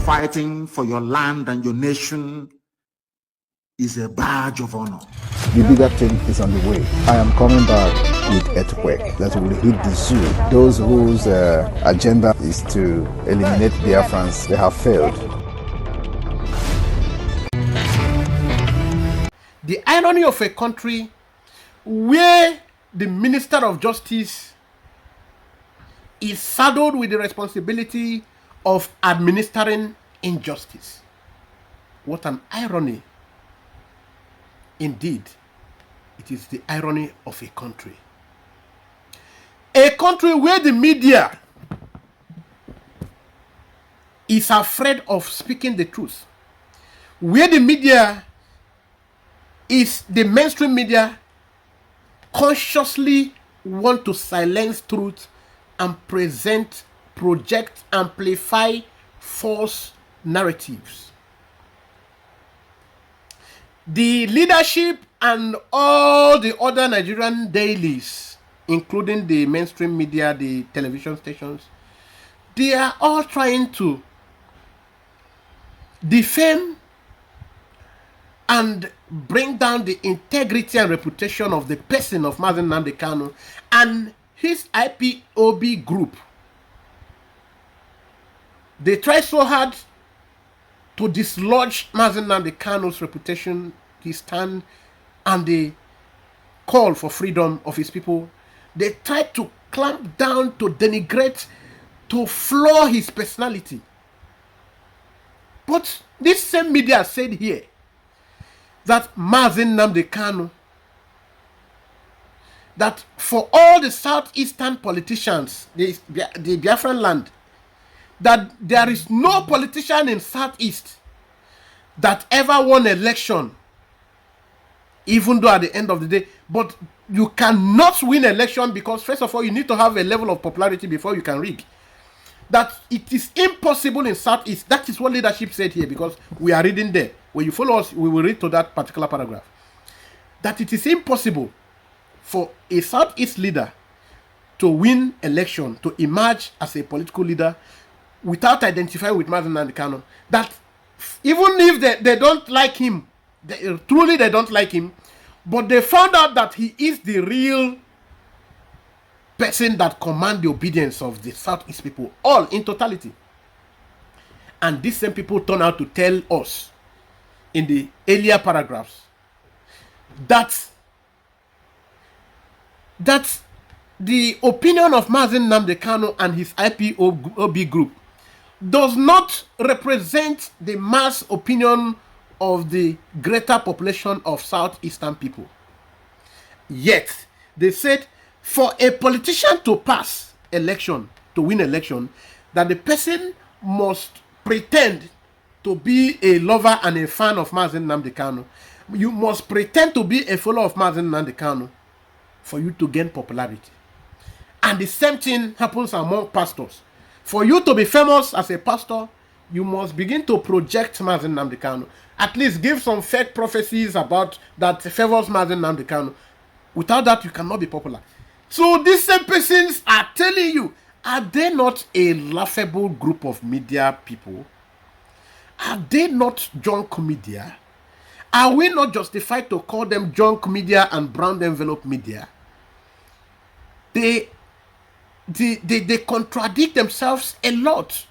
fighting for your land and your nation is a badge of honor. The bigger thing is on the way. I am coming back with earthquake that will hit the zoo. Those whose agenda is to eliminate Biafrans, they have failed. The irony of a country where the Minister of Justice is saddled with the responsibility of administering injustice. What an irony. Indeed, it is the irony of a country. A country where the media is afraid of speaking the truth. Where the media is, the mainstream media consciously want to silence truth and project, amplify false narratives. The leadership and all the other Nigerian dailies, including the mainstream media, the television stations, they are all trying to defame and bring down the integrity and reputation of the person of Mazi Nnamdi Kanu and his IPOB group. They try so hard to dislodge Mazi Nnamdi Kanu's reputation, his stand, and the call for freedom of his people. They try to clamp down, to denigrate, to flaw his personality. But this same media said here that Mazi Nnamdi Kanu, that for all the southeastern politicians, the Biafran land, that there is no politician in Southeast that ever won election, even though at the end of the day, but you cannot win election because first of all, you need to have a level of popularity before you can rig. That it is impossible in Southeast. That is what leadership said here, because we are reading there. When you follow us, we will read to that particular paragraph. That it is impossible for a Southeast leader to win election, to emerge as a political leader without identifying with Mazi Nnamdi Kanu. That even if they don't like him, truly they don't like him, but they found out that he is the real person that commands the obedience of the Southeast people, all in totality. And these same people turn out to tell us in the earlier paragraphs that the opinion of Mazi Nnamdi Kanu and his IPOB group does not represent the mass opinion of the greater population of Southeastern people. Yet, they said for a politician to pass election, to win election, that the person must pretend to be a lover and a fan of Mazi Nnamdi Kanu. You must pretend to be a follower of Mazi Nnamdi Kanu for you to gain popularity. And the same thing happens among pastors. For you to be famous as a pastor, you must begin to project Mazi Nnamdi Kanu. At least give some fake prophecies about that favors Mazi Nnamdi Kanu. Without that, you cannot be popular. So these same persons are telling you, are they not a laughable group of media people? Are they not junk media? Are we not justified to call them junk media and brown envelope media? They contradict themselves a lot.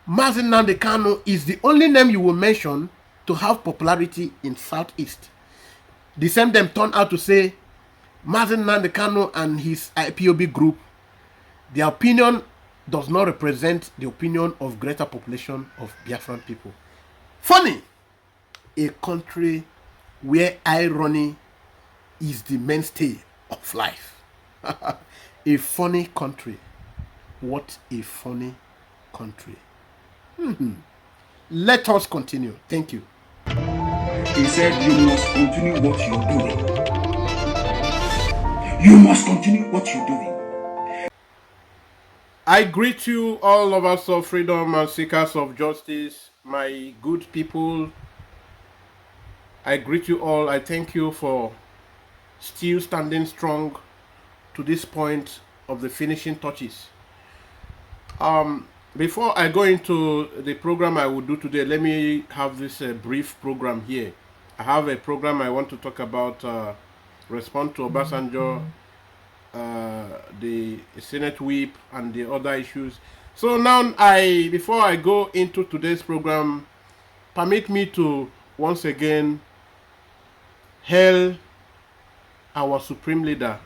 Mazi Nnamdi Kanu is the only name you will mention to have popularity in Southeast. The same them turn out to say Mazi Nnamdi Kanu and his IPOB group, their opinion does not represent the opinion of greater population of Biafran people. Funny, a country where irony is the mainstay of life. A funny country. What a funny country. Let us continue. Thank you. He said you must continue what you're doing. You must continue what you're doing. I greet you, all lovers of freedom and seekers of justice, my good people. I greet you all. I thank you for still standing strong to this point of the finishing touches. Before I go into the program I will do today, let me have this brief program here. I have a program I want to talk about, respond to Obasanjo, the Senate whip, and the other issues. So now, before I go into today's program, permit me to once again hail our supreme leader.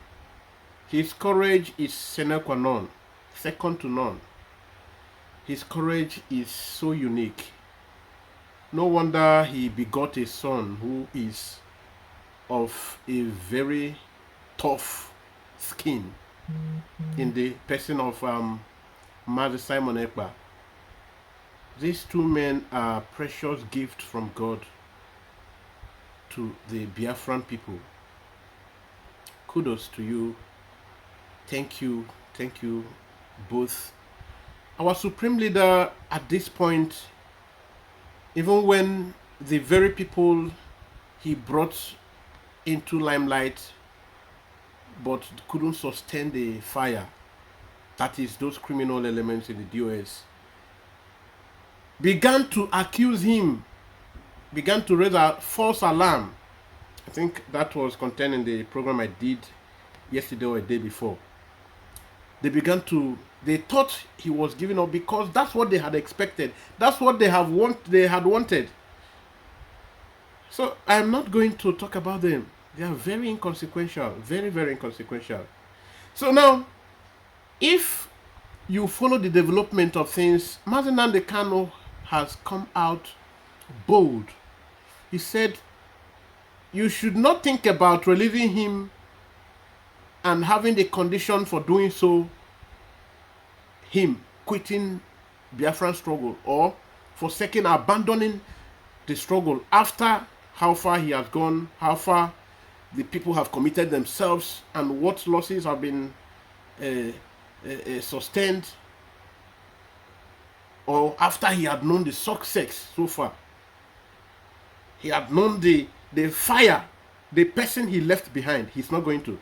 His courage is sine qua non, second to none. His courage is so unique. No wonder he begot a son who is of a very tough skin in the person of Mazi Simon Ekpa. These two men are precious gifts from God to the Biafran people. Kudos to you. Thank you both. Our supreme leader at this point, even when the very people he brought into limelight but couldn't sustain the fire, that is those criminal elements in the DOS, began to accuse him, began to raise a false alarm. I think that was contained in the program I did yesterday or a day before. They thought he was giving up because that's what they had expected. That's what they had wanted. So I'm not going to talk about them. They are very inconsequential, very, very inconsequential. So now, if you follow the development of things, Mazi Nnamdi Kanu has come out bold. He said, you should not think about releasing him and having the condition for doing so, him quitting Biafran struggle or forsaking, abandoning the struggle after how far he has gone, how far the people have committed themselves, and what losses have been sustained, or after he had known the success so far. He had known the fire, the person he left behind. He's not going to.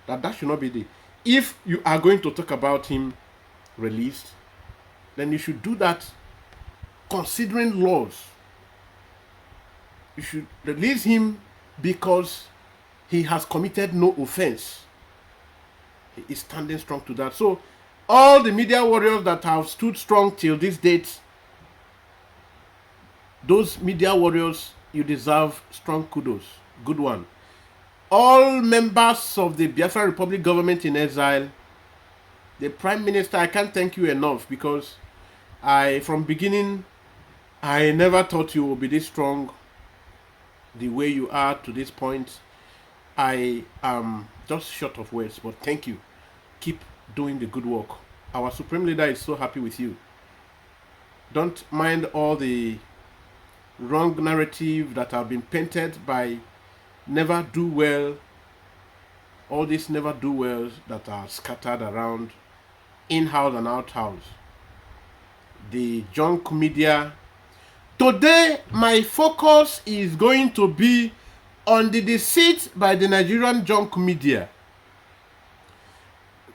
That should not be the. If you are going to talk about him released, then you should do that considering laws. You should release him because he has committed no offense. He is standing strong to that. So all the media warriors that have stood strong till this date, those media warriors, you deserve strong kudos. Good one. All members of the Biafra Republic government in exile, the Prime Minister, I can't thank you enough, because from beginning, I never thought you would be this strong the way you are to this point. I am just short of words, but thank you. Keep doing the good work. Our Supreme Leader is so happy with you. Don't mind all the wrong narrative that have been painted by never do well, all these never do wells that are scattered around in-house and out-house. The junk media. Today, my focus is going to be on the deceit by the Nigerian junk media.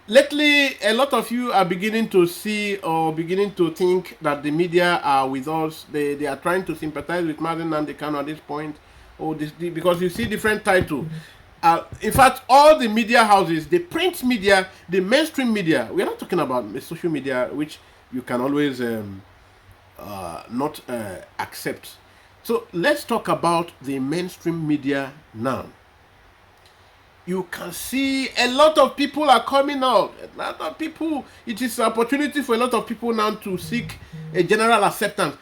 Lately, a lot of you are beginning to see or beginning to think that the media are with us. They are trying to sympathize with Mazi Nnamdi Kanu at this point. Because you see different titles. In fact, all the media houses, the print media, the mainstream media, we are not talking about the social media, which you can always not accept. So let's talk about the mainstream media now. You can see a lot of people are coming out. A lot of people, it is an opportunity for a lot of people now to seek a general acceptance.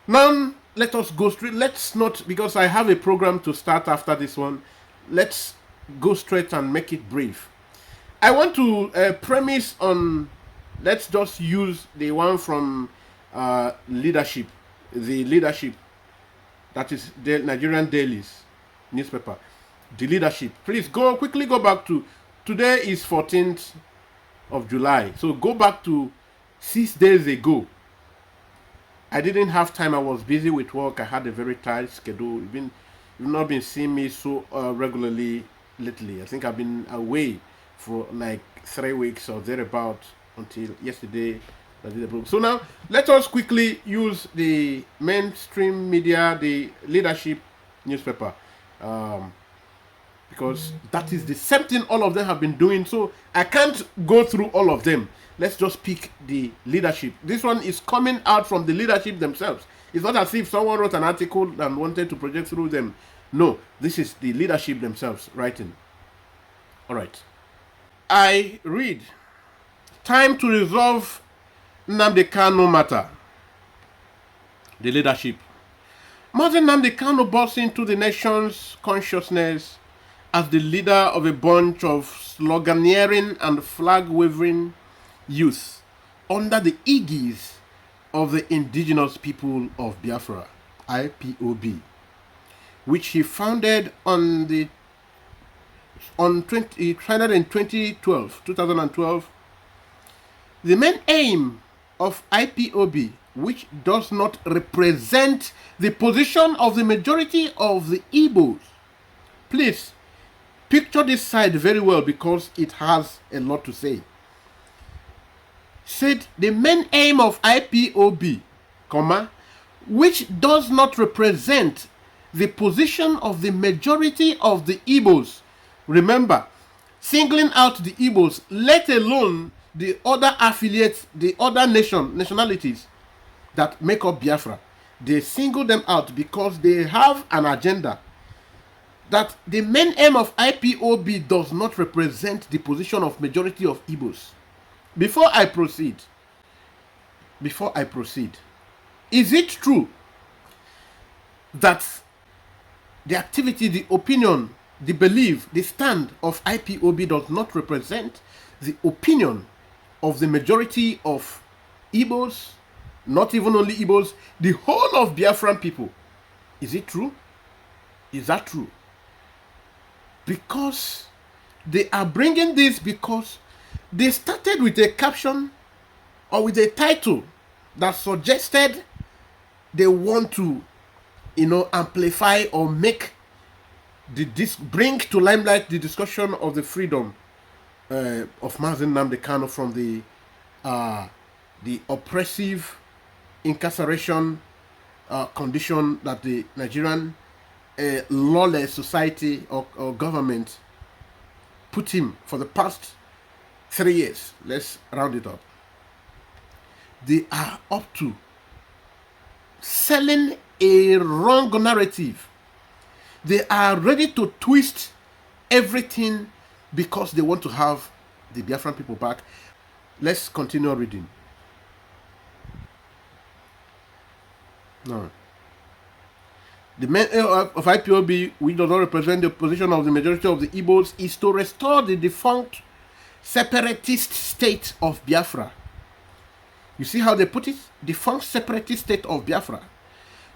Now, let us go straight. Let's not, because I have a program to start after this one. Let's go straight and make it brief. I want to premise on, let's just use the one from leadership, the leadership, that is the Nigerian dailies newspaper. The leadership. Please quickly go back to, today is 14th of July. So go back to 6 days ago. I didn't have time. I was busy with work. I had a very tight schedule. You've not been seeing me so regularly lately. I think I've been away for like 3 weeks or thereabout until yesterday that did the program. So now let us quickly use the mainstream media, the leadership newspaper, because that is the same thing all of them have been doing. So I can't go through all of them. Let's just pick the leadership. This one is coming out from the leadership themselves. It's not as if someone wrote an article and wanted to project through them. No, this is the leadership themselves writing. All right. I read, time to resolve Nnamdi Kanu matter. The leadership. Mazen Nnamdi Kanu burst into the nation's consciousness as the leader of a bunch of sloganeering and flag-waving youth under the aegis of the indigenous people of Biafra, IPOB, which he founded on 2012. The main aim of IPOB, which does not represent the position of the majority of the Igbos. Please picture this side very well because it has a lot to say. Said the main aim of IPOB, which does not represent the position of the majority of the Igbos. Remember, singling out the Igbos, let alone the other affiliates, the other nationalities that make up Biafra. They single them out because they have an agenda. That the main aim of IPOB does not represent the position of majority of Igbos. Before I proceed, is it true that the activity, the opinion, the belief, the stand of IPOB does not represent the opinion of the majority of Igbos, not even only Igbos, the whole of Biafran people? Is it true? Is that true? Because they are bringing this because they started with a caption or with a title that suggested they want to, amplify or bring to limelight the discussion of the freedom of Mazen Nnamdi Kanu from the oppressive incarceration condition that the Nigerian lawless society or government put him for the past 3 years. Let's round it up. They are up to selling a wrong narrative. They are ready to twist everything because they want to have the Biafran people back. Let's continue reading. No. The main aim of IPOB, which does not represent the position of the majority of the Igbos, is to restore the defunct separatist state of Biafra. You see how they put it? Defunct separatist state of Biafra.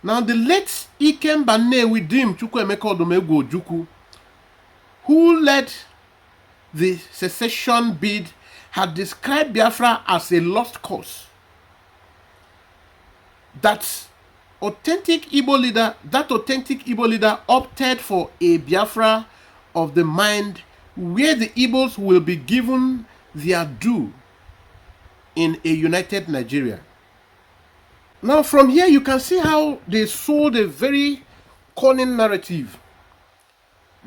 Now, the late Ikem Bane Widim Chukwuemeka Odumegwu Ojukwu, who led the secession bid, had described Biafra as a lost cause. That authentic Igbo leader opted for a Biafra of the mind where the Igbos will be given their due in a united Nigeria. Now from here you can see how they sold a very cunning narrative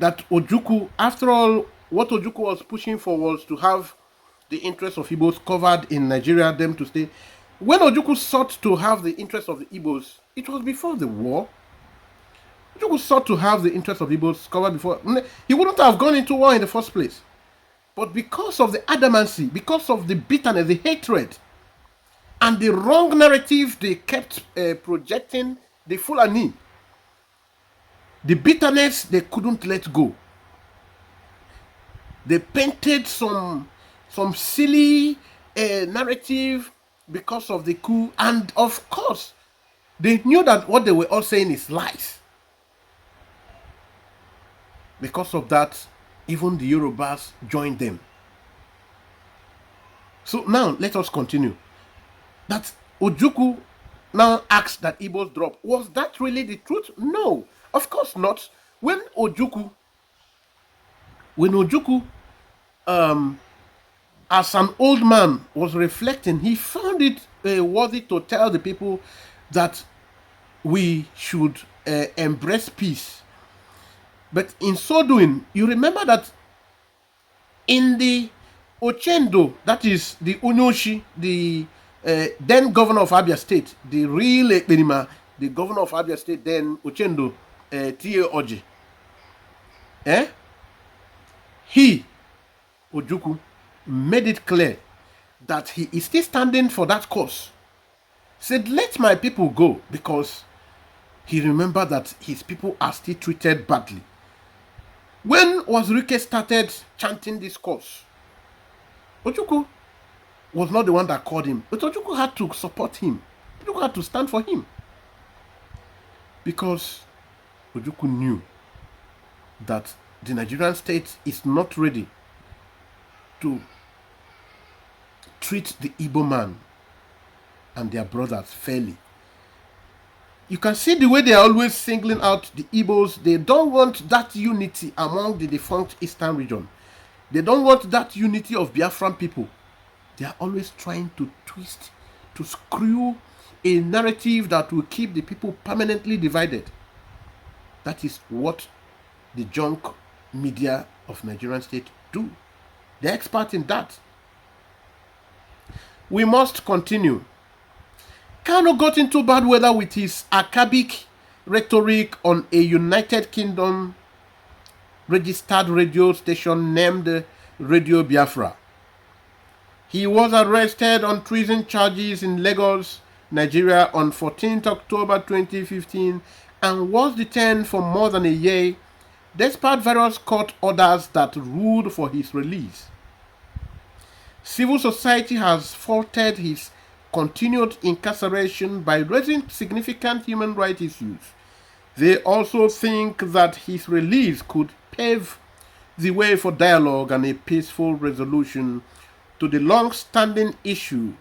that Ojukwu, after all, what Ojukwu was pushing for was to have the interests of Igbos covered in Nigeria, them to stay. When Ojukwu sought to have the interests of the Igbos, it was before the war. Ojukwu sought to have the interests of Igbos covered before. He wouldn't have gone into war in the first place. But because of the adamancy, because of the bitterness, the hatred, and the wrong narrative they kept projecting, the Fulani, the bitterness they couldn't let go. They painted some silly narrative because of the coup, and of course, they knew that what they were all saying is lies. Because of that, even the Yorubas joined them. So now, let us continue. That Ojukwu now asked that Igbos drop. Was that really the truth? No, of course not. When Ojukwu as an old man was reflecting, he found it worthy to tell the people that we should embrace peace. But in so doing, you remember that in the Ochendo, that is the Unyoshi, the then governor of Abia State, the real Ekpenima, the governor of Abia State, then Ochendo, T.A. Oji, he, Ojuku, made it clear that he is still standing for that cause. Said, let my people go, because he remembered that his people are still treated badly. When Wazirike started chanting this cause, Ojukwu was not the one that called him, but Ojukwu had to support him. Ojukwu had to stand for him. Because Ojukwu knew that the Nigerian state is not ready to treat the Igbo man and their brothers fairly. You can see the way they are always singling out the Igbos. They don't want that unity among the defunct Eastern region. They don't want that unity of Biafran people. They are always trying to twist, to screw a narrative that will keep the people permanently divided. That is what the junk media of Nigerian state do. They're expert in that. We must continue. Kanu got into bad weather with his archaic rhetoric on a United Kingdom registered radio station named Radio Biafra. He was arrested on treason charges in Lagos, Nigeria on 14th October 2015 and was detained for more than a year despite various court orders that ruled for his release. Civil society has faulted his continued incarceration by raising significant human rights issues. They also think that his release could pave the way for dialogue and a peaceful resolution to the long-standing issue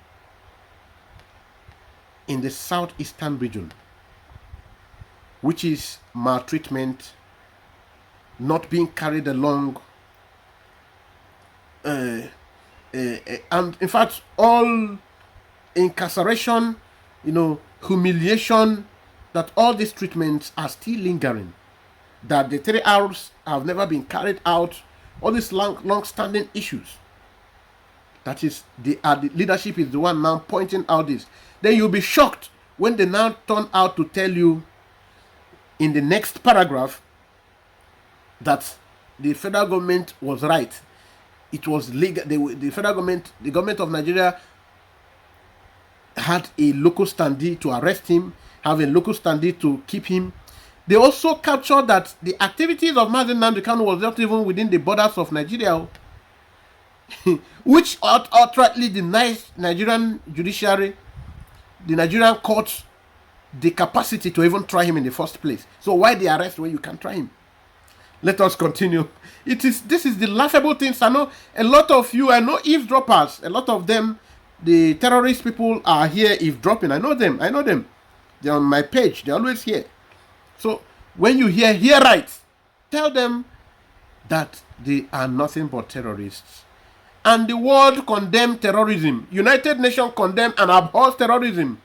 in the southeastern region, which is maltreatment, not being carried along, and in fact, all incarceration, humiliation, that all these treatments are still lingering, that the 3 hours have never been carried out, all these long-standing issues. That is, the leadership is the one now pointing out this. Then you'll be shocked when they now turn out to tell you in the next paragraph that the federal government was right. It was legal. The federal government, the government of Nigeria, had a local standee to arrest him, have a local standee to keep him. They also captured that the activities of Mazi Nnamdi Kanu was not even within the borders of Nigeria, which outrightly denies Nigerian judiciary, the Nigerian courts, the capacity to even try him in the first place. So why the arrest when you can't try him? Let us continue. This is the laughable things. I know a lot of you, I know eavesdroppers, a lot of them, the terrorist people are here eavesdropping. I know them. They're on my page. They're always here. So when you hear right, tell them that they are nothing but terrorists. And the world condemns terrorism. United Nations condemn and abhors terrorism.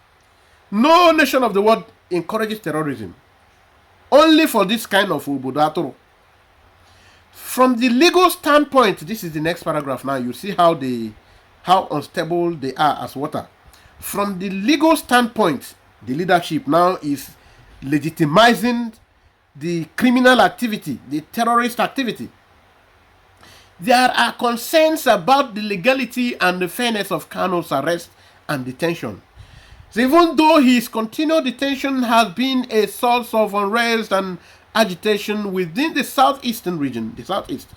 No nation of the world encourages terrorism. Only for this kind of ubudatoro. From the legal standpoint, this is the next paragraph now. You see how unstable they are as water. From the legal standpoint, the leadership now is legitimizing the criminal activity, the terrorist activity. There are concerns about the legality and the fairness of Kanu's arrest and detention. So even though his continued detention has been a source of unrest and agitation within the southeastern region, the southeast,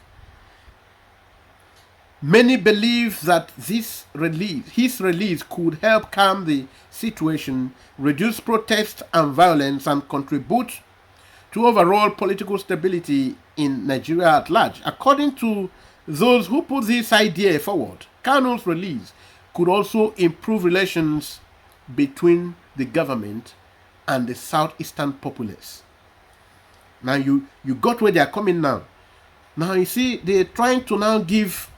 many believe that his release could help calm the situation, reduce protests and violence, and contribute to overall political stability in Nigeria at large. According to those who put this idea forward, Kanu's release could also improve relations between the government and the southeastern populace. Now you got where they are coming now. Now you see they're trying to now give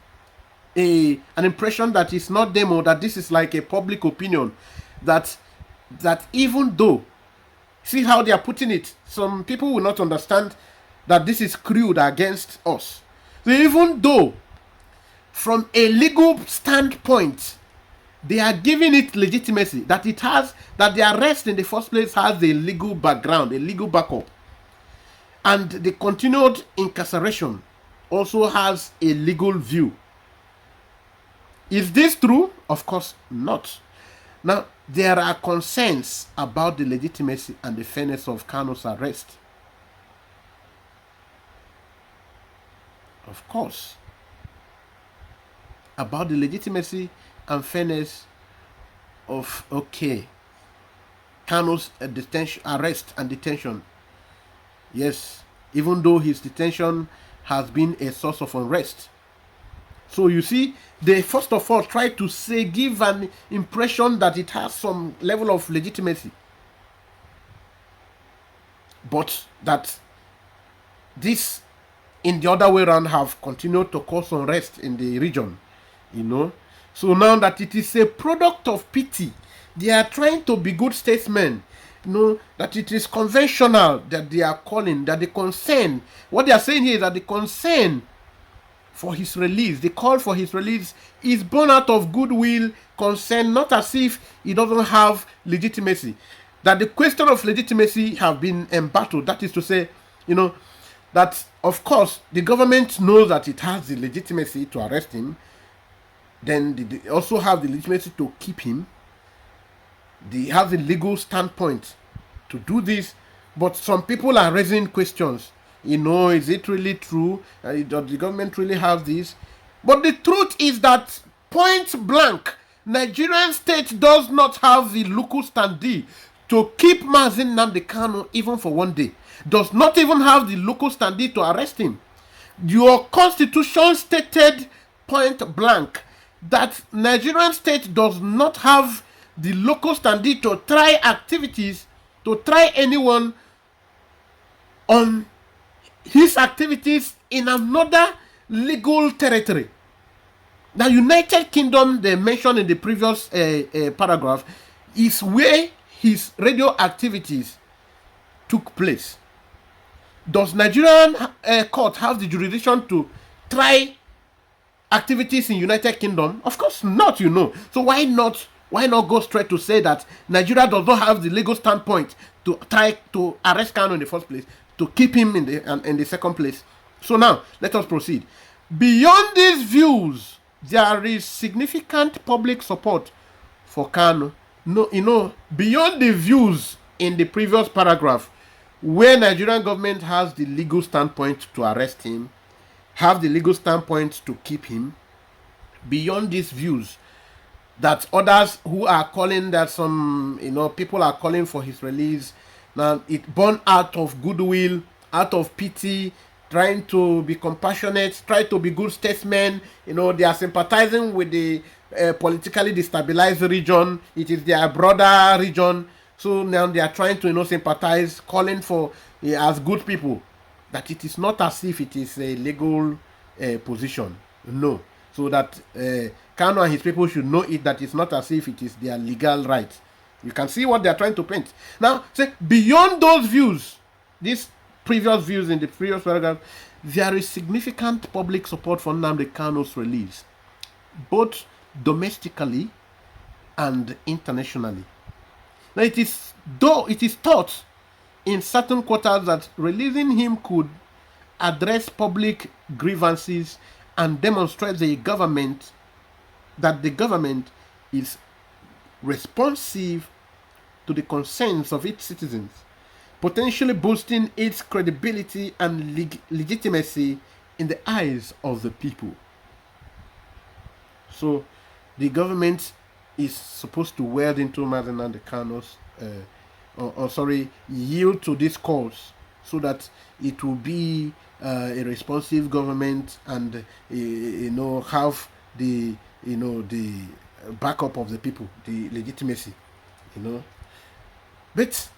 an impression that it's not them, or that this is like a public opinion, that even though, see how they are putting it, some people will not understand that this is crude against us. So even though from a legal standpoint they are giving it legitimacy, that it has, that the arrest in the first place has a legal background, a legal backup, and the continued incarceration also has a legal view. Is this true? Of course not. Now, there are concerns about the legitimacy and the fairness of Kanu's arrest. Of course. About the legitimacy and fairness of, Kanu's arrest and detention. Yes, even though his detention has been a source of unrest. So you see, they first of all try to give an impression that it has some level of legitimacy, but that this, in the other way around, have continued to cause unrest in the region, So now that it is a product of pity, they are trying to be good statesmen, that it is conventional that they are calling, that the concern, what they are saying here is that the concern for his release, the call for his release, is born out of goodwill, concern, not as if he doesn't have legitimacy. That the question of legitimacy have been embattled. That is to say, that of course the government knows that it has the legitimacy to arrest him. Then they also have the legitimacy to keep him. They have the legal standpoint to do this. But some people are raising questions. Is it really true? Does the government really have this? But the truth is that, point blank, Nigerian state does not have the local standee to keep Mazen Nnamdi Kanu even for one day. Does not even have the local standee to arrest him. Your constitution stated point blank that Nigerian state does not have the local standee to try activities, to try anyone on his activities in another legal territory. The United Kingdom, they mentioned in the previous paragraph, is where his radio activities took place. Does Nigerian court have the jurisdiction to try activities in United Kingdom? Of course not, So why not go straight to say that Nigeria does not have the legal standpoint to try to arrest Kanu in the first place, to keep him in the second place? So now, let us proceed. Beyond these views, there is significant public support for Kanu. Beyond the views in the previous paragraph, where Nigerian government has the legal standpoint to arrest him, have the legal standpoint to keep him, beyond these views, that others who are calling, that some people are calling for his release, now it born out of goodwill, out of pity, trying to be compassionate, try to be good statesmen. They are sympathizing with the politically destabilized region. It is their brother region. So now they are trying to sympathize, calling for, as good people, that it is not as if it is a legal position. No. So that Kanu and his people should know it, that it's not as if it is their legal right. You can see what they are trying to paint. Now, say, beyond those views, these previous views in the previous paragraph, there is significant public support for Nnamdi Kanu's release, both domestically and internationally. Now, it is thought in certain quarters that releasing him could address public grievances and demonstrate that the government is responsive to the concerns of its citizens, potentially boosting its credibility and legitimacy in the eyes of the people. So the government is supposed to wade into Mazen Nnamdi Kanu's yield to this cause, so that it will be a responsive government and have the the backup of the people, the legitimacy. But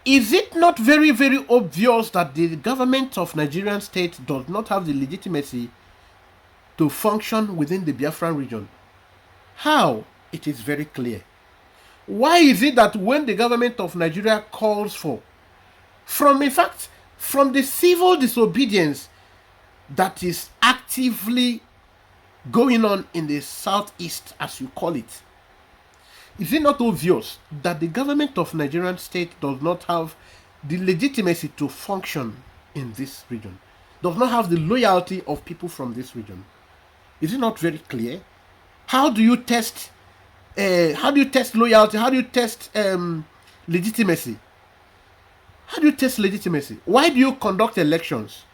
is it not very, very obvious that the government of Nigerian state does not have the legitimacy to function within the Biafran region. How? It is very clear. Why is it that when the government of Nigeria calls for, from the civil disobedience that is actively going on in the southeast, as you call it, is it not obvious that the government of Nigerian state does not have the legitimacy to function in this region, does not have the loyalty of people from this region? Is it not very clear? How do you test loyalty? How do you test legitimacy? How do you test legitimacy? Why do you conduct elections?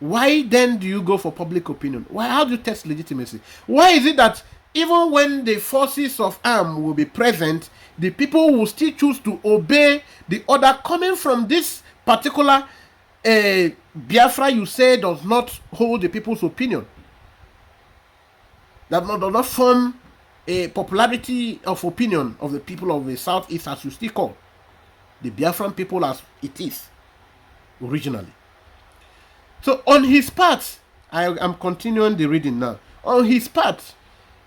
Why then do you go for public opinion? How do you test legitimacy? Why is it that even when the forces of arm will be present, the people will still choose to obey the order coming from this particular Biafra you say does not hold the people's opinion? That does not form a popularity of opinion of the people of the southeast, as you still call the Biafran people as it is originally. So on his part, I am continuing the reading now. On his part,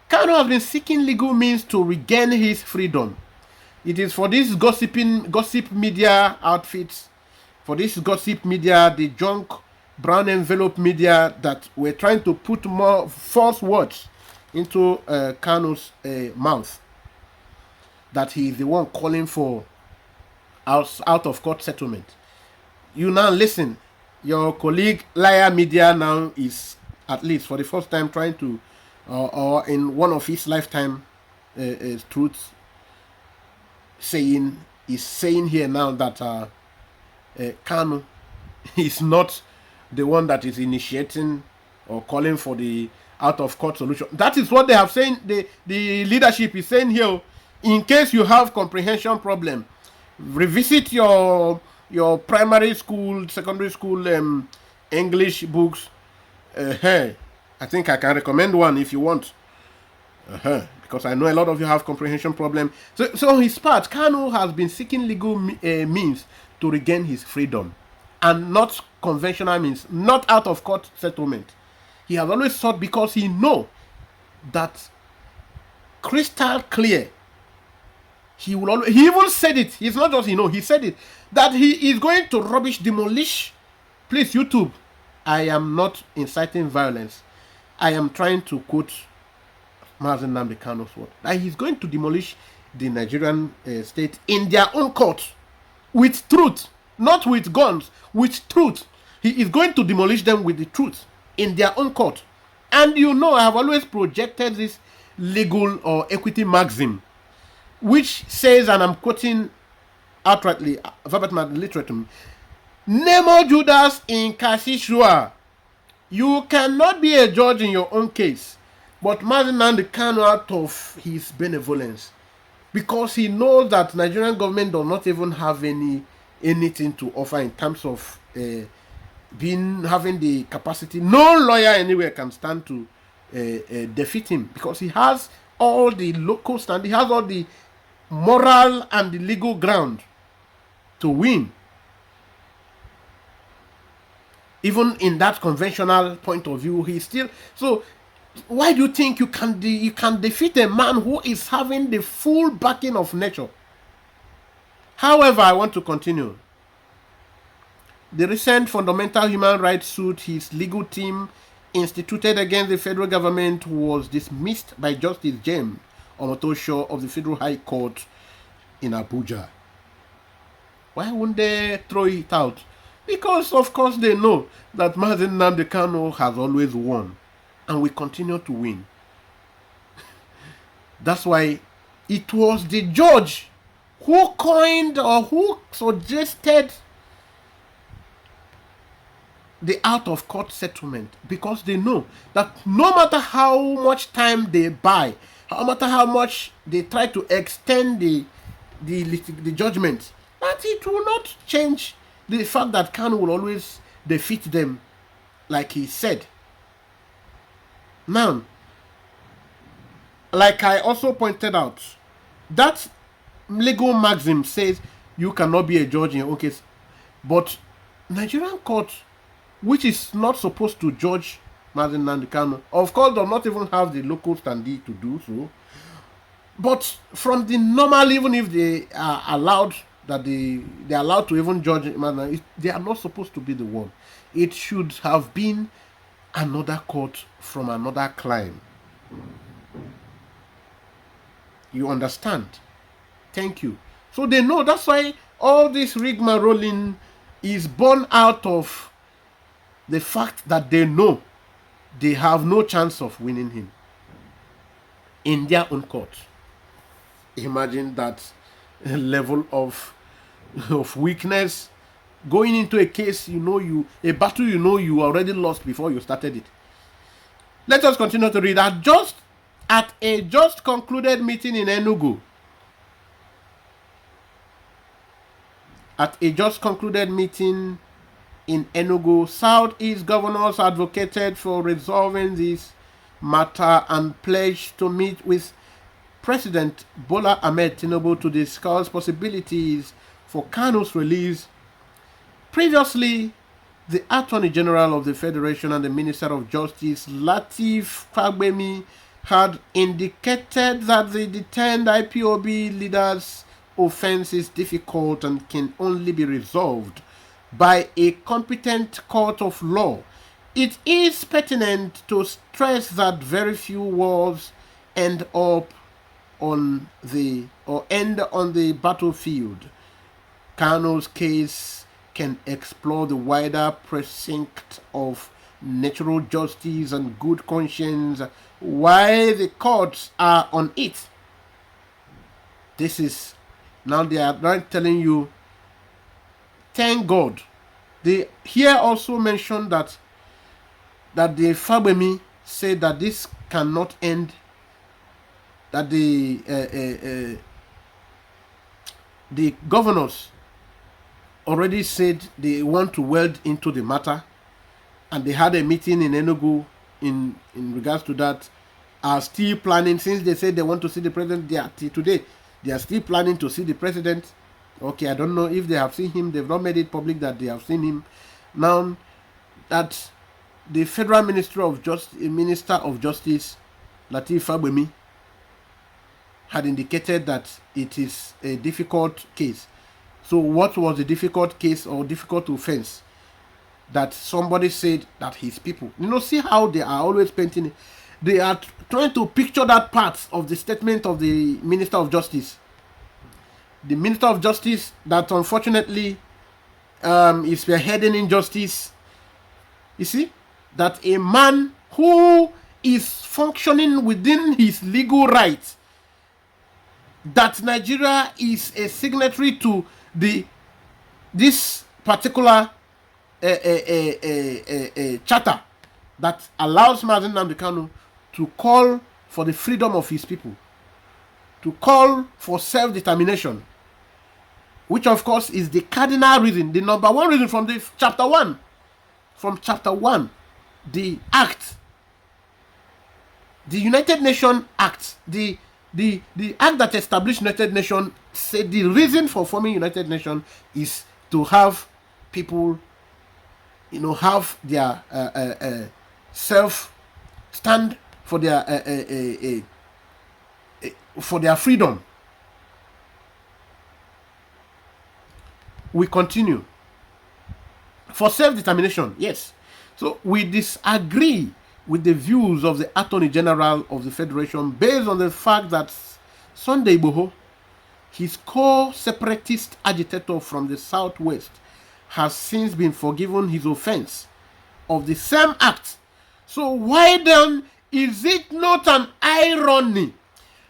Kanu has been seeking legal means to regain his freedom. It is for this gossip media outfits, for this gossip media, the junk brown envelope media, that we're trying to put more false words into Kanu's mouth, that he is the one calling for out of court settlement. You now listen. Your colleague Liar Media now is, at least for the first time, trying to, or in one of his lifetime truths, is saying here now that Kanu is not the one that is initiating or calling for the out of court solution. That is what they have saying. The leadership is saying here. In case you have comprehension problem, revisit your primary school, secondary school English books. I think I can recommend one if you want. Because I know a lot of you have comprehension problem. So on his part, Kanu has been seeking legal means to regain his freedom, and not conventional means, not out of court settlement. He has always sought, because he know that crystal clear. He will always, he even said it. It's not just he said it, that he is going to demolish. Please, YouTube, I am not inciting violence. I am trying to quote Mazen Nnamdi Kanu's word, that he's going to demolish the Nigerian state in their own court, with truth, not with guns, with truth. He is going to demolish them with the truth in their own court. And I have always projected this legal or equity maxim, which says, and I'm quoting outrightly, verbatim ad literatum, Nemo Judas in Kasishua. You cannot be a judge in your own case. But Mazen Nnamdi Kanu, out of his benevolence, because he knows that Nigerian government does not even have anything to offer in terms of having the capacity. No lawyer anywhere can stand to defeat him, because he has all the local stand, he has all the moral and the legal ground to win. Even in that conventional point of view, he's still. So why do you think you can defeat a man who is having the full backing of nature? However, I want to continue. The recent fundamental human rights suit his legal team instituted against the federal government was dismissed by Justice James Omotosho of the Federal High Court in Abuja. Why wouldn't they throw it out? Because, of course, they know that Mazen Nnamdi Kanu has always won and will continue to win. That's why it was the judge who coined or who suggested the out-of-court settlement, because they know that no matter how much time they buy, no matter how much they try to extend the judgment, that it will not change the fact that Kanu will always defeat them, like he said. Now, like I also pointed out, that legal maxim says you cannot be a judge in your own case, but Nigerian court, which is not supposed to judge Mazen Nnamdi Kanu. Of course, does not even have the local standee to do so. But from the normal, even if they are allowed, that they're allowed to even judge, they are not supposed to be the one. It should have been another court from another clime. You understand? Thank you. So they know. That's why all this rigmarole is born out of the fact that they know they have no chance of winning him in their own court. Imagine that level of weakness going into a case, a battle you already lost before you started it. Let us continue to read. At a just concluded meeting in Enugu, Southeast governors advocated for resolving this matter and pledged to meet with President Bola Ahmed Tinubu to discuss possibilities for Kanu's release. Previously, the Attorney General of the Federation and the Minister of Justice, Lateef Fagbemi, had indicated that the detained IPOB leader's offense is difficult and can only be resolved by a competent court of law. It is pertinent to stress that very few wars end on the battlefield. Kanu's case can explore the wider precinct of natural justice and good conscience while the courts are on it. This is now they are not telling you, thank God. They here also mentioned that the Fagbemi said that this cannot end, that the governors already said they want to weld into the matter, and they had a meeting in Enugu in regards to that, are still planning, since they said they want to see the president. They are still planning to see the president. Okay, I don't know if they have seen him. They've not made it public that they have seen him. Now that the Federal Minister of Justice, Lateef Fagbemi, had indicated that it is a difficult case. So what was the difficult case or difficult offense? That somebody said that his people. See how they are always painting it. They are trying to picture that part of the statement of the Minister of Justice. The Minister of Justice that unfortunately is spearheading injustice. You see? That a man who is functioning within his legal rights, that Nigeria is a signatory to this particular charter that allows Mazen Nnamdi Kanu to call for the freedom of his people, to call for self-determination, which of course is the cardinal reason, the number one reason from chapter 1. From chapter 1, the act, the United Nations Act, the act that established United Nations, said the reason for forming United Nations is to have people, have their self stand for their freedom. We continue. For self-determination, yes. So we disagree with the views of the Attorney General of the Federation based on the fact that Sunday Igboho, his core separatist agitator from the Southwest, has since been forgiven his offense of the same act. So why then is it not an irony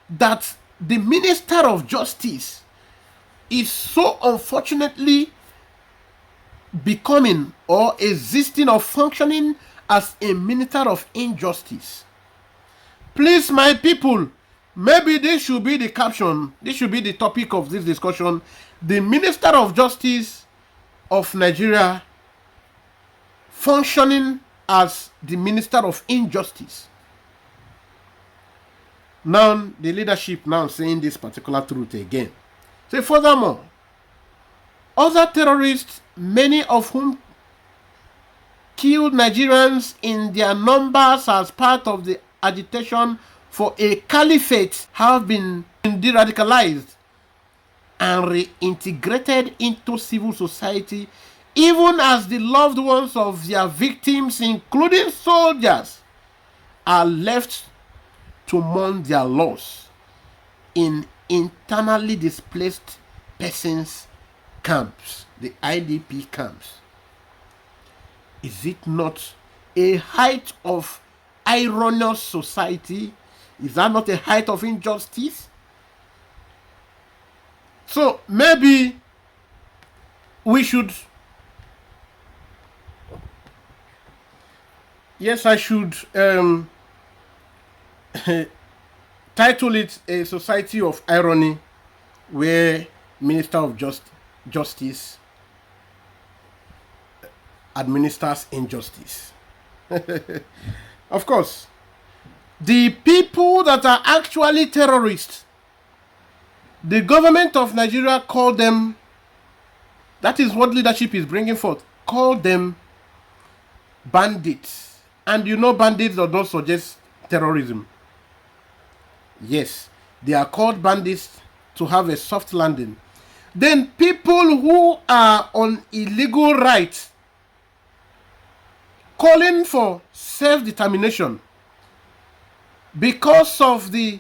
that the Minister of Justice is so unfortunately becoming or existing or functioning as a minister of injustice? Please, my people, maybe this should be the caption, this should be the topic of this discussion. The Minister of Justice of Nigeria functioning as the Minister of Injustice. Now, the leadership now saying this particular truth again. So furthermore, other terrorists, many of whom killed Nigerians in their numbers as part of the agitation for a caliphate have been de-radicalized and reintegrated into civil society, even as the loved ones of their victims, including soldiers, are left to mourn their loss in internally displaced persons camps, the IDP camps. Is it not a height of ironious society? Is that not a height of injustice? So maybe we should, yes, I should title it A Society of Irony, where Minister of Justice administers injustice. Of course, the people that are actually terrorists, the government of Nigeria call them, that is what leadership is bringing forth, call them bandits. And you know, bandits does not suggest terrorism. Yes, they are called bandits to have a soft landing. Then people who are on illegal rights, calling for self-determination because of the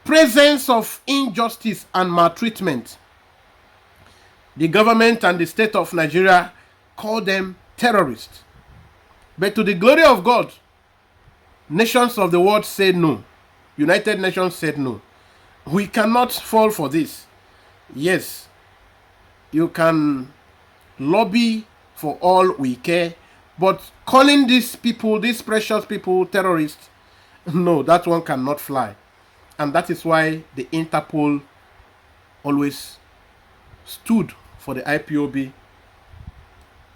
presence of injustice and maltreatment, the government and the state of Nigeria call them terrorists. But to the glory of God, nations of the world said no. United Nations said no. We cannot fall for this. Yes, you can lobby for all we care, but calling these people, these precious people, terrorists, no, that one cannot fly. And that is why the Interpol always stood for the IPOB,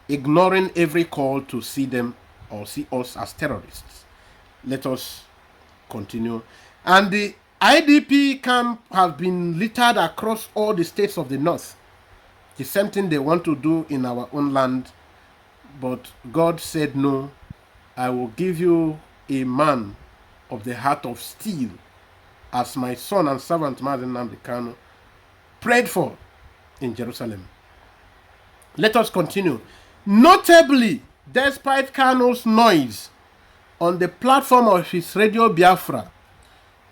ignoring every call to see them or see us as terrorists. Let us continue. And the IDP camp have been littered across all the states of the north. The same thing they want to do in our own land. But God said, no, I will give you a man of the heart of steel, as my son and servant Mazen Kanu prayed for in Jerusalem. Let us continue. Notably, despite Kanu's noise on the platform of his radio Biafra,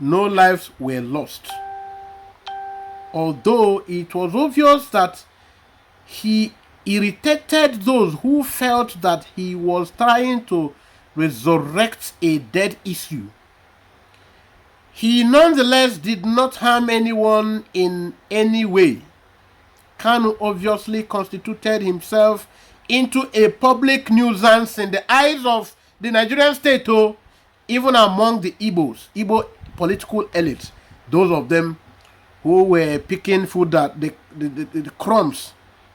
no lives were lost. Although it was obvious that he irritated those who felt that he was trying to resurrect a dead issue, he nonetheless did not harm anyone in any way. Kanu obviously constituted himself into a public nuisance in the eyes of the Nigerian state, even among the Igbos, Igbo political elites, those of them who were picking food, that the crumbs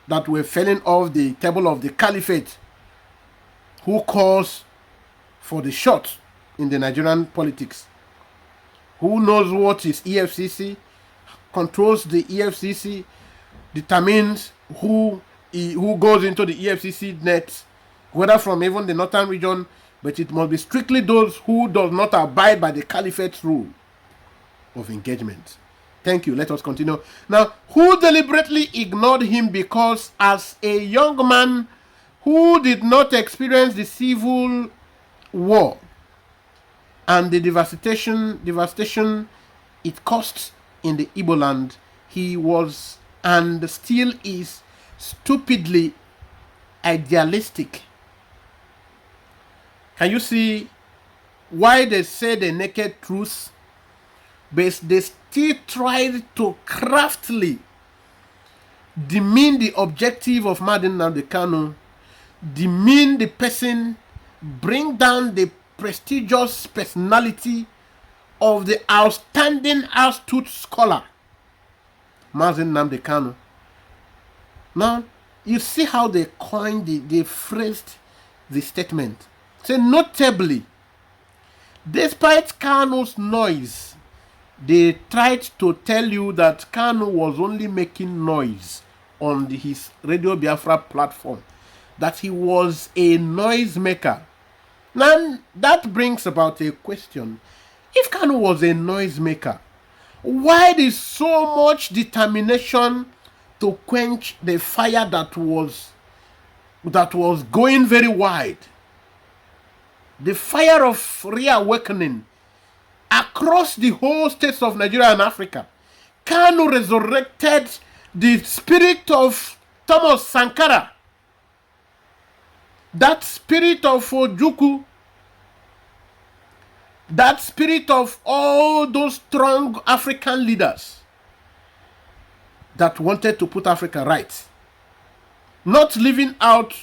that were falling off the table of the caliphate, who calls for the shot in the Nigerian politics. Who knows what is EFCC, controls the EFCC, determines who goes into the EFCC net, whether from even the northern region, but it must be strictly those who does not abide by the caliphate's rule of engagement. Thank you. Let us continue. Now, who deliberately ignored him because as a young man who did not experience the civil war and the devastation it caused in the Igbo land, he was and still is stupidly idealistic. Can you see why they say the naked truth, but they still tried to craftily demean the objective of Mazen Nnamdi Kanu, demean the person, bring down the prestigious personality of the outstanding astute scholar Mazen Nnamdi Kanu. Now, you see how they coined, they phrased the statement. Say, notably, despite Kanu's noise, they tried to tell you that Kanu was only making noise on his Radio Biafra platform. that he was a noisemaker. Now, that brings about a question. If Kanu was a noisemaker, why did so much determination to quench the fire that was going very wide? The fire of reawakening across the whole states of Nigeria and Africa. Kanu resurrected the spirit of Thomas Sankara, that spirit of Ojukwu, that spirit of all those strong African leaders that wanted to put Africa right, not leaving out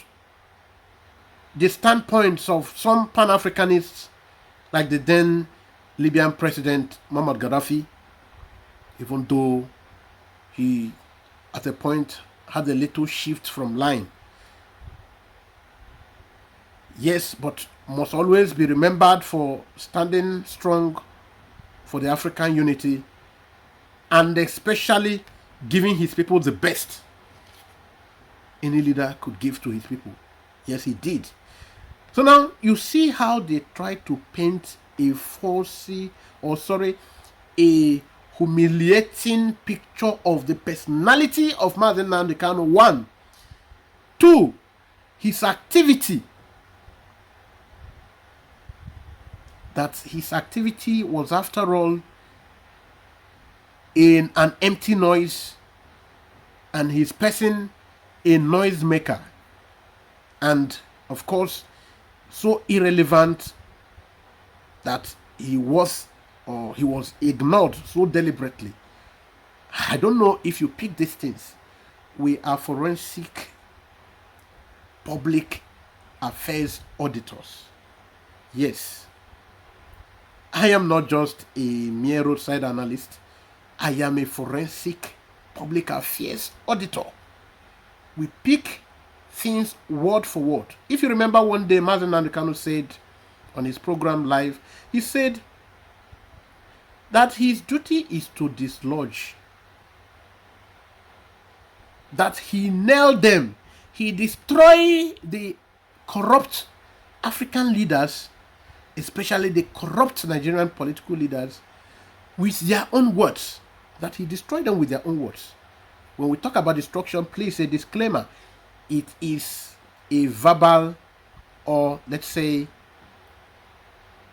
the standpoints of some Pan-Africanists like the then Libyan president Muammar Gaddafi, even though he at a point had a little shift from line. Yes, but must always be remembered for standing strong for the African unity and especially giving his people the best any leader could give to his people. Yes, he did. So now you see how they try to paint a a humiliating picture of the personality of Mazen Nnamdi Kanu. 1. 2, his activity. That his activity was, after all, in an empty noise, and his person a noisemaker, and of course so irrelevant that he was ignored so deliberately. I don't know if you pick these things. We are forensic public affairs auditors. Yes, I am not just a mere roadside analyst. I am a forensic public affairs auditor. We pick things word for word. If you remember, one day Mazen Nnamdi Kanu said on his program live, he said that his duty is to dislodge, that he nailed them, he destroyed the corrupt African leaders, especially the corrupt Nigerian political leaders, with their own words, that he destroyed them with their own words. When we talk about destruction, please a disclaimer. It is a verbal, or let's say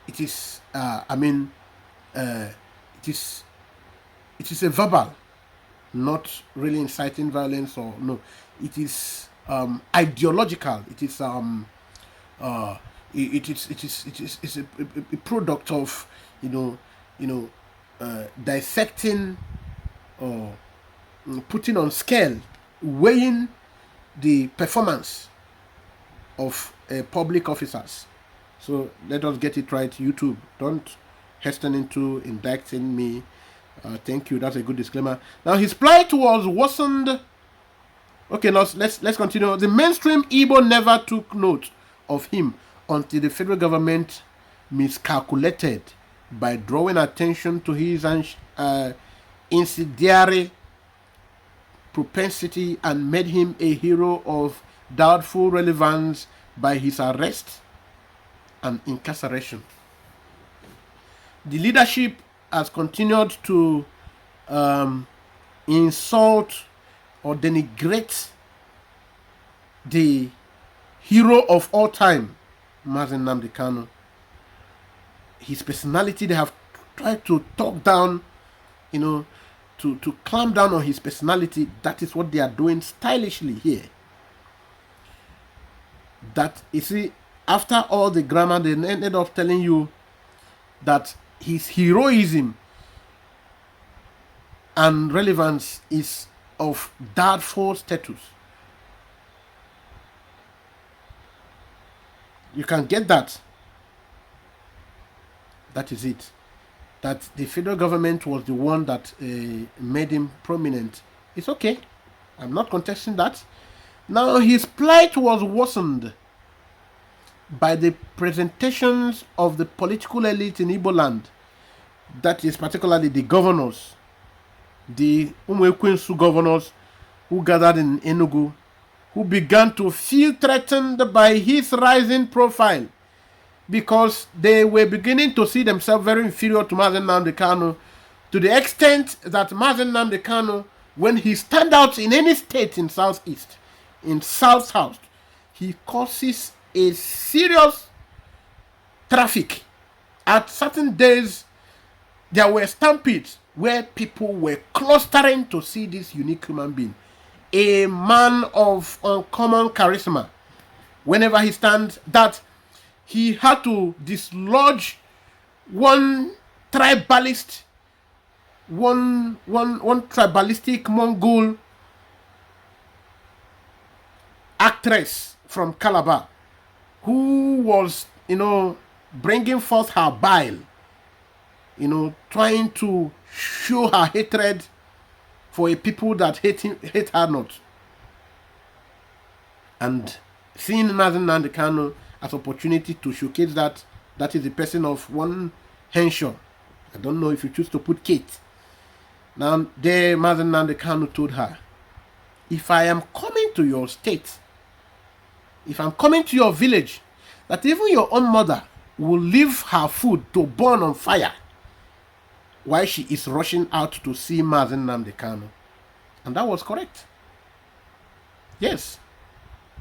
it is it is a verbal, not really inciting violence, or no, it is ideological. It is it's a product of dissecting or putting on scale, weighing the performance of public officers. So let us get it right. YouTube, don't hasten into indicting me. Thank you. That's a good disclaimer. Now, his plight was worsened. Okay, now let's continue. The mainstream Igbo never took note of him until the federal government miscalculated by drawing attention to his incendiary propensity and made him a hero of doubtful relevance by his arrest and incarceration. The leadership has continued to insult or denigrate the hero of all time, Mazen Nnamdi Kanu. His personality, they have tried to talk down, to clamp down on his personality. That is what they are doing stylishly here. That, you see, after all the grammar, they ended up telling you that his heroism and relevance is of doubtful status. You can get that. That is it. That the federal government was the one that made him prominent. It's okay. I'm not contesting that. Now, his plight was worsened by the presentations of the political elite in Igbo land. That is particularly the governors, the Umwekwensu governors who gathered in Enugu who began to feel threatened by his rising profile because they were beginning to see themselves very inferior to Mazi Nnamdi Kanu, to the extent that Mazi Nnamdi Kanu, when he stand out in any state in Southeast, in South, he causes a serious traffic. At certain days, there were stampedes where people were clustering to see this unique human being, a man of uncommon charisma. Whenever he stands, that he had to dislodge one tribalist, one tribalistic Mongol actress from Calabar, who was, bringing forth her bile, trying to show her hatred for a people that hate her not. And seeing Mazi Nnamdi Kanu as opportunity to showcase that is the person of one Henshaw. I don't know if you choose to put Kate. Now, there Mazi Nnamdi Kanu told her, if I am coming to your state, if I'm coming to your village, that even your own mother will leave her food to burn on fire while she is rushing out to see Mazi Nnamdi Kanu. And that was correct. Yes,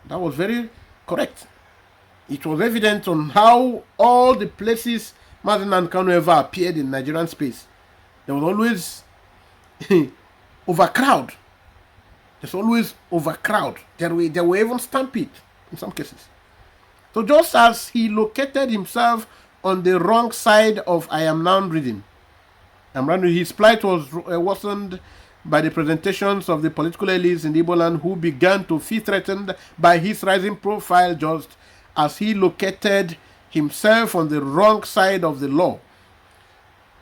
that was very correct. It was evident on how all the places Mazi Nnamdi Kanu ever appeared in Nigerian space, there was always overcrowd. There's always overcrowd. There were even stampede in some cases. So just as he located himself on the wrong side of I am now reading, his plight was worsened by the presentations of the political elites in the Igbo land, who began to feel threatened by his rising profile just as he located himself on the wrong side of the law.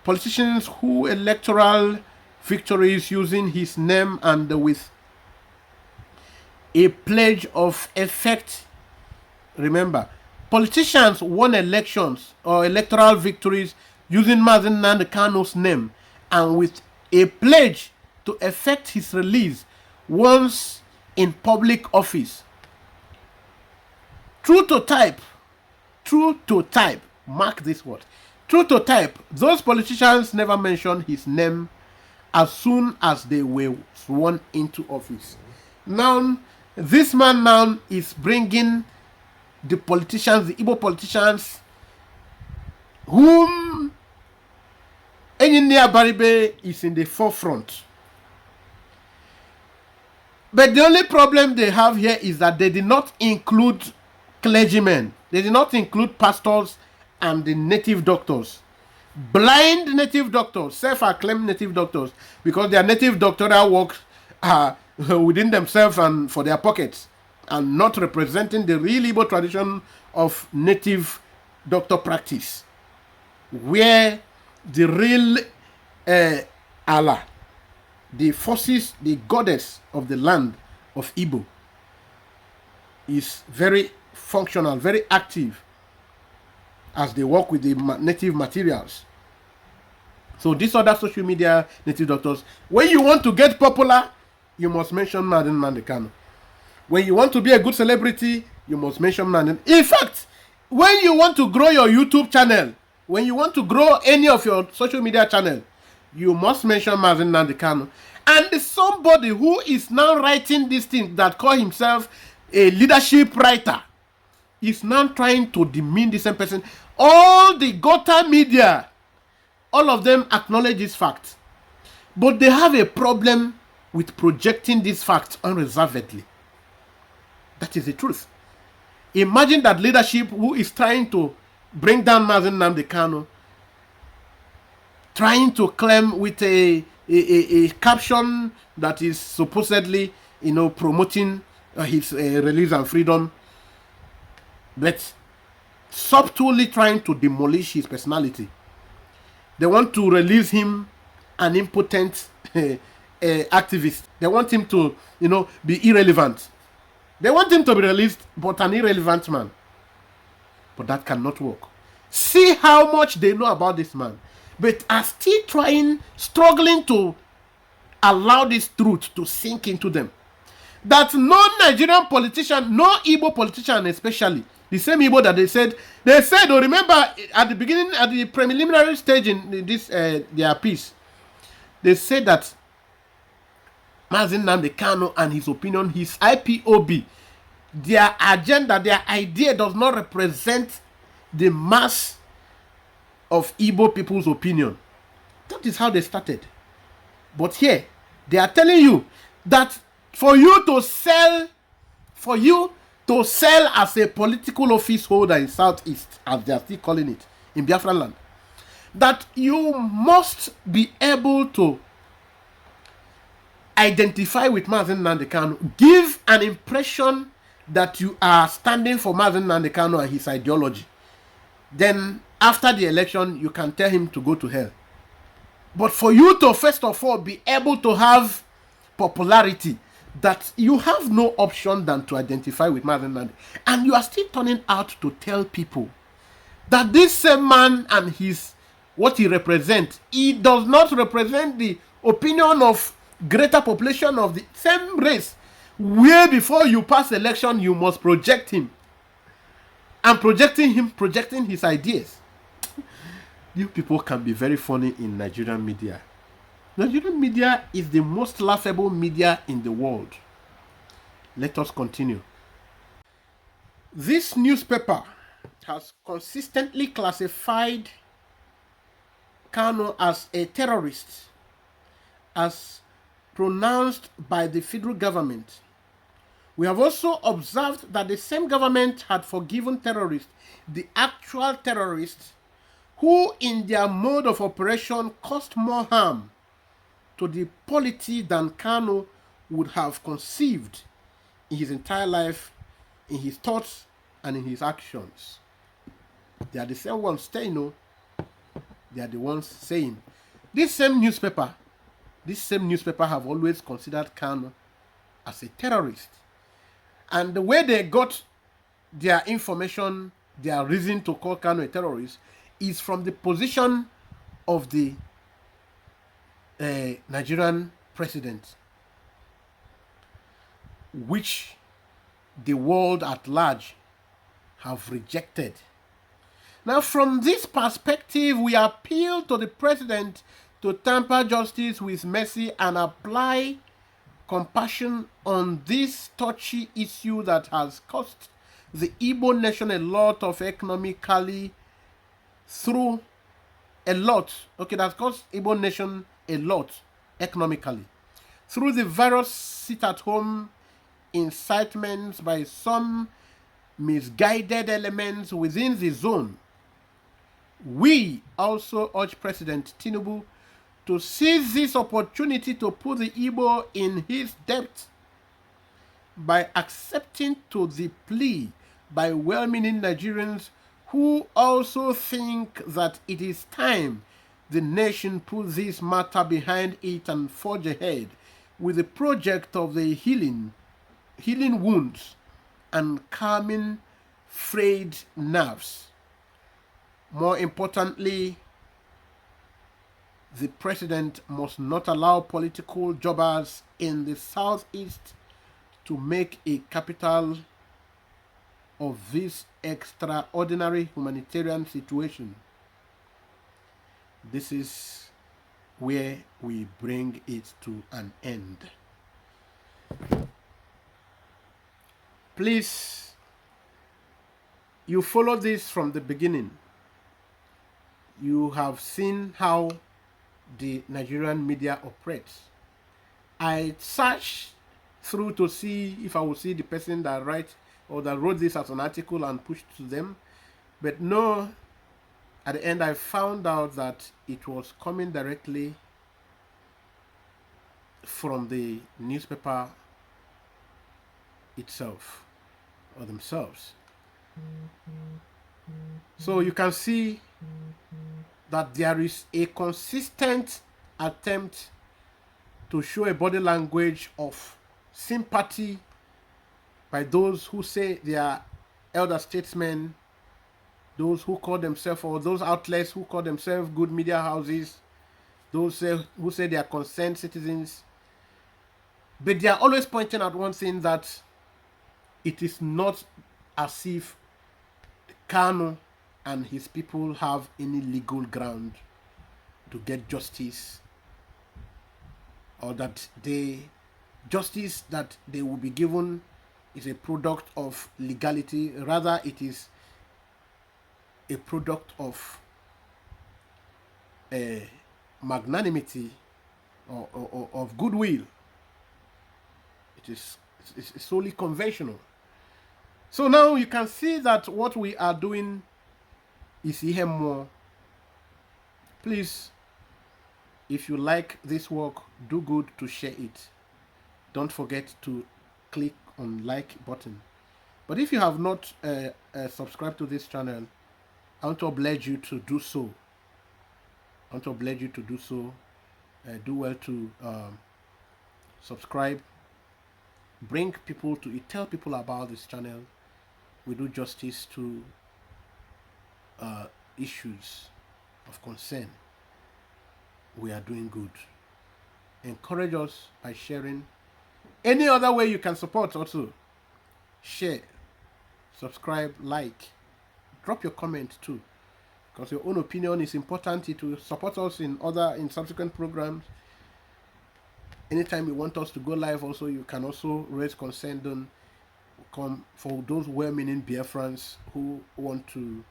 Politicians who electoral victories using his name and with a pledge of effect. Remember, politicians won elections or electoral victories using Mazi Nnamdi Kanu's name and with a pledge to effect his release once in public office. True to type, mark this word. True to type, those politicians never mentioned his name as soon as they were sworn into office. Now, this man now is bringing the politicians, the Igbo politicians, whom Engineer Baribe is in the forefront. But the only problem they have here is that they did not include clergymen. They did not include pastors and the native doctors. Blind native doctors, self-acclaimed native doctors, because their native doctoral work are within themselves and for their pockets, and not representing the real Igbo tradition of native doctor practice, where the real Allah, the forces, the goddess of the land of Igbo, is very functional, very active as they work with the native materials. So these other social media native doctors, when you want to get popular, you must mention Mazi Nnamdi Kanu. When you want to be a good celebrity, you must mention Mazi. In fact, when you want to grow your YouTube channel, when you want to grow any of your social media channel, you must mention Mazi Nnamdi Kanu. And somebody who is now writing this thing that call himself a leadership writer is now trying to demean the same person. All the Gota media, all of them acknowledge this fact, but they have a problem with projecting this fact unreservedly. That is the truth. Imagine that leadership who is trying to bring down Mazi Nnamdi Kanu, trying to claim with a caption that is supposedly, promoting his release and freedom, but subtly trying to demolish his personality. They want to release him an impotent activist. They want him to, be irrelevant. They want him to be released, but an irrelevant man. But that cannot work. See how much they know about this man, but are still struggling to allow this truth to sink into them. that no Nigerian politician, no Igbo politician especially, the same Igbo that they said, oh, remember at the beginning, at the preliminary stage in this their piece, they said that Mazi Nnamdi Kanu and his opinion, his IPOB, their agenda, their idea does not represent the mass of Igbo people's opinion. That is how they started. But here, they are telling you that for you to sell as a political office holder in Southeast, as they are still calling it, in Biafran land, that you must be able to identify with Mazi Nnamdi Kanu, give an impression that you are standing for Mazi Nnamdi Kanu and his ideology. Then, after the election, you can tell him to go to hell. But for you to, first of all, be able to have popularity, that you have no option than to identify with Mazi Nnamdi. And you are still turning out to tell people that this same man and what he represents, he does not represent the opinion of greater population of the same race. Way before you pass election, you must project him. And projecting his ideas. You people can be very funny in Nigerian media. Nigerian media is the most laughable media in the world. Let us continue. This newspaper has consistently classified Kanu as a terrorist, as pronounced by the federal government. We have also observed that the same government had forgiven terrorists, the actual terrorists, who in their mode of operation caused more harm to the polity than Kanu would have conceived in his entire life, in his thoughts and in his actions. They are the same ones saying, they are the ones saying. This same newspaper have always considered Kanu as a terrorist. And the way they got their information, their reason to call Kanu a terrorist, is from the position of the Nigerian president, which the world at large have rejected. Now, from this perspective, we appeal to the president to temper justice with mercy and apply compassion on this touchy issue that has cost the Igbo nation a lot of economically through a lot. Okay, that's cost Igbo nation a lot economically through the various sit-at-home incitements by some misguided elements within the zone. We also urge President Tinubu to seize this opportunity to put the Igbo in his debt by accepting to the plea by well-meaning Nigerians who also think that it is time the nation put this matter behind it and forge ahead with the project of the healing wounds and calming frayed nerves. More importantly, the president must not allow political jobbers in the southeast to make a capital of this extraordinary humanitarian situation. This is where we bring it to an end. Please, you follow this from the beginning. You have seen how the Nigerian media operates. I searched through to see if I would see the person that wrote this as an article and pushed to them, but no. At the end, I found out that it was coming directly from the newspaper itself or themselves. So you can see that there is a consistent attempt to show a body language of sympathy by those who say they are elder statesmen, those who call themselves, or those outlets who call themselves good media houses, those who say they are concerned citizens. But they are always pointing out one thing, that it is not as if Kanu and his people have any legal ground to get justice, or that justice that they will be given is a product of legality. Rather, it is a product of magnanimity or of goodwill. It's solely conventional. So now you can see that what we are doing is here more. Please, if you like this work, do good to share it. Don't forget to click on like button. But if you have not subscribed to this channel, I want to oblige you to do so. Do well to subscribe. Bring people to it. Tell people about this channel. We do justice to issues of concern. We are doing good. Encourage us by sharing. Any other way you can support also. Share, subscribe, like. Drop your comment too, because your own opinion is important. It will support us in subsequent programs. Anytime you want us to go live also, you can also raise concern. Don't come for those well-meaning Biafrans who want to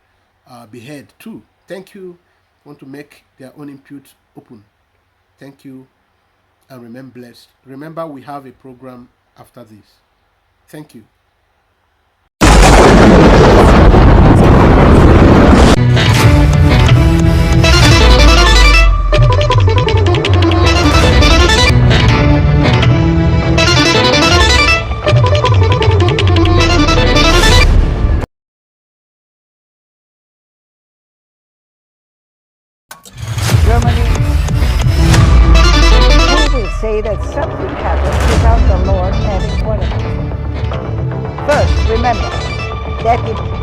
be heard too. Thank you. Want to make their own input open. Thank you, and remain blessed. Remember, we have a program after this. Thank you. Germany, who will say that something happens without the Lord having ordered it? First, remember that it